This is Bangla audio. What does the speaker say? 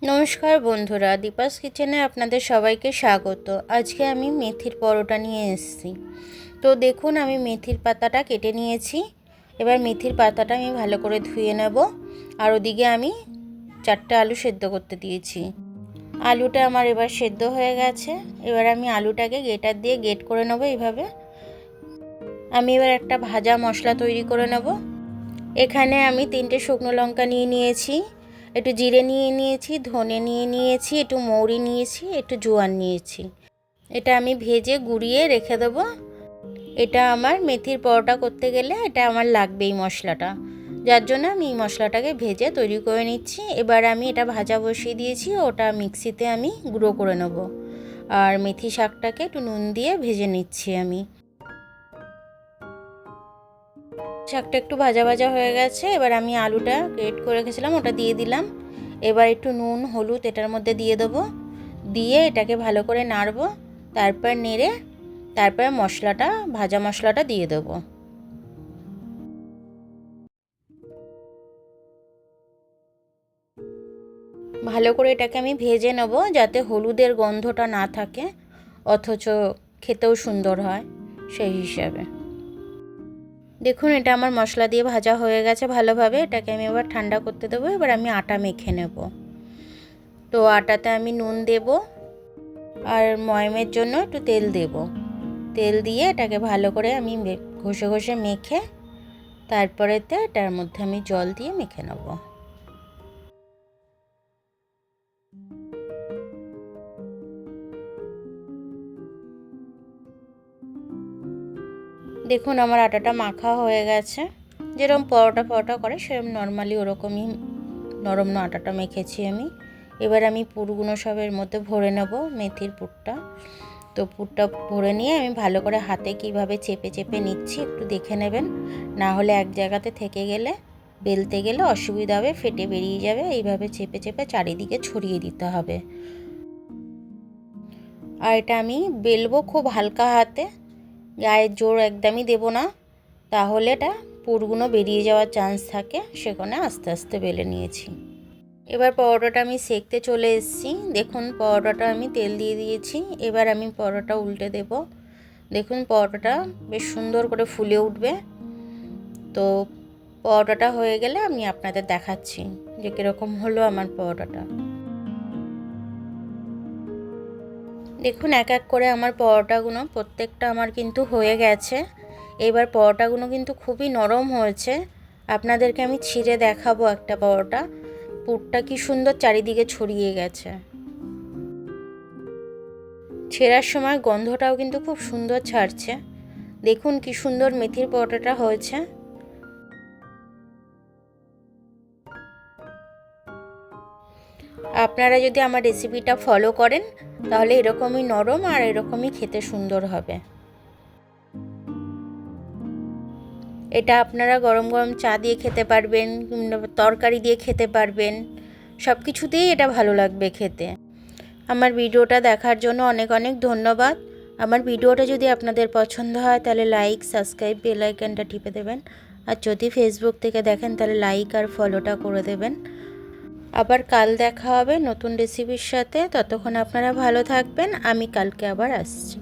নমস্কার বন্ধুরা, দীপাস কিচেনে আপনাদের সবাইকে স্বাগত। আজকে আমি মেথির পরোটা নিয়ে এসেছি। তো দেখুন, আমি মেথির পাতাটা কেটে নিয়েছি। এবার মেথির পাতাটা আমি ভালো করে ধুয়ে নেব। আর ওদিকে আমি 4টে আলু সেদ্ধ করতে দিয়েছি। আলুটা আমার এবার সেদ্ধ হয়ে গেছে। এবার আমি আলুটাকে গ্রেটার দিয়ে গ্রেট করে নেব। এইভাবে আমি এবার একটা ভাজা মশলা তৈরি করে নেব। এখানে আমি 3টে শুকনো লঙ্কা নিয়ে নিয়েছি, একটু জিরে নিয়ে নিয়েছি, ধনে নিয়ে নিয়েছি, একটু মৌরি নিয়েছি, একটু জোয়ান নিয়েছি। এটা আমি ভেজে গুঁড়িয়ে রেখে দেবো। এটা আমার মেথির পরোটা করতে গেলে এটা আমার লাগবে এই মশলাটা, যার জন্য আমি এই মশলাটাকে ভেজে তৈরি করে নিচ্ছি। এবার আমি এটা ভাজা বসিয়ে দিয়েছি, ওটা মিক্সিতে আমি গুঁড়ো করে নেব। আর মেথি শাকটাকে একটু নুন দিয়ে ভেজে নিচ্ছি আমি। শাকটা একটু ভাজা ভাজা হয়ে গেছে। এবার আমি আলুটা গ্রেট করে রেখেছিলাম ওটা দিয়ে দিলাম। এবার একটু নুন হলুদ এটার মধ্যে দিয়ে দেবো, দিয়ে এটাকে ভালো করে নাড়বো। তারপর নেড়ে তারপর মশলাটা, ভাজা মশলাটা দিয়ে দেবো। ভালো করে এটাকে আমি ভেজে নেব, যাতে হলুদের গন্ধটা না থাকে, অথচ খেতেও সুন্দর হয় সেই হিসাবে। দেখুন, এটা আমার মশলা দিয়ে ভাজা হয়ে গেছে ভালোভাবে। এটাকে আমি এবার ঠান্ডা করতে দেবো। এবার আমি আটা মেখে নেব। তো আটাতে আমি নুন দেব আর ময়মের জন্য একটু তেল দেব। তেল দিয়ে এটাকে ভালো করে আমি ঘষে ঘষে মেখে তারপরেতে এটার মধ্যে আমি জল দিয়ে মেখে নেব। দেখুন, আমার আটাটা মাখা হয়ে গেছে। যেরকম পরোটা করে সেরকম নর্মালি ওরকমই নরম আটাটা মেখেছি আমি। এবার আমি পুরগুলো সবের মধ্যে ভরে নেব, মেথির পুরটা। তো পুরটা ভরে নিয়ে আমি ভালো করে হাতে কীভাবে চেপে চেপে নিচ্ছি একটু দেখে নেবেন, না হলে এক জায়গাতে থেকে গেলে বেলতে গেলে অসুবিধা হবে, ফেটে বেরিয়ে যাবে। এইভাবে চেপে চেপে চারিদিকে ছড়িয়ে দিতে হবে। আর এটা আমি বেলবো খুব হালকা হাতে, গায়ে জোর একদমই দেব না, তাহলে এটা পুরগুলো বেরিয়ে যাওয়ার চান্স থাকে। সেখানে আস্তে আস্তে বেলে নিয়েছি। এবার পরোটাটা আমি সেঁকতে চলে এসেছি। দেখুন, পরোটাটা আমি তেল দিয়ে দিয়েছি। এবার আমি পরোটা উল্টে দেব। দেখুন, পরোটাটা বেশ সুন্দর করে ফুলে উঠবে। তো পরোটাটা হয়ে গেলে আমি আপনাদের দেখাচ্ছি যে কীরকম হলো আমার পরোটাটা। দেখুন, এক এক করে আমার পরোটাগুলো প্রত্যেকটা আমার কিন্তু হয়ে গেছে। এবার পরোটাগুলো কিন্তু খুবই নরম হয়েছে। আপনাদেরকে আমি ছিঁড়ে দেখাবো একটা পরোটা। পুরটা কি সুন্দর চারিদিকে ছড়িয়ে গেছে। ছেঁড়ার সময় গন্ধটাও কিন্তু খুব সুন্দর ছাড়ছে। দেখুন কি সুন্দর মেথির পরোটাটা হয়েছে। আপনারা যদি আমার রেসিপিটা ফলো করেন তাহলে এরকমই নরম আর এরকমই খেতে সুন্দর হবে। এটা আপনারা গরম গরম চা দিয়ে খেতে পারবেন, তরকারি দিয়ে খেতে পারবেন, সব কিছুতেই এটা ভালো লাগবে খেতে। আমার ভিডিওটা দেখার জন্য অনেক অনেক ধন্যবাদ। আমার ভিডিওটা যদি আপনাদের পছন্দ হয় তাহলে লাইক, সাবস্ক্রাইব, বেল আইকনটা টিপে দেবেন। আর যদি ফেসবুক থেকে দেখেন তাহলে লাইক আর ফলোটা করে দেবেন। আবার কাল দেখা হবে নতুন রেসিপির সাথে। ততক্ষণ আপনারা ভালো থাকবেন। আমি কালকে আবার আসছি।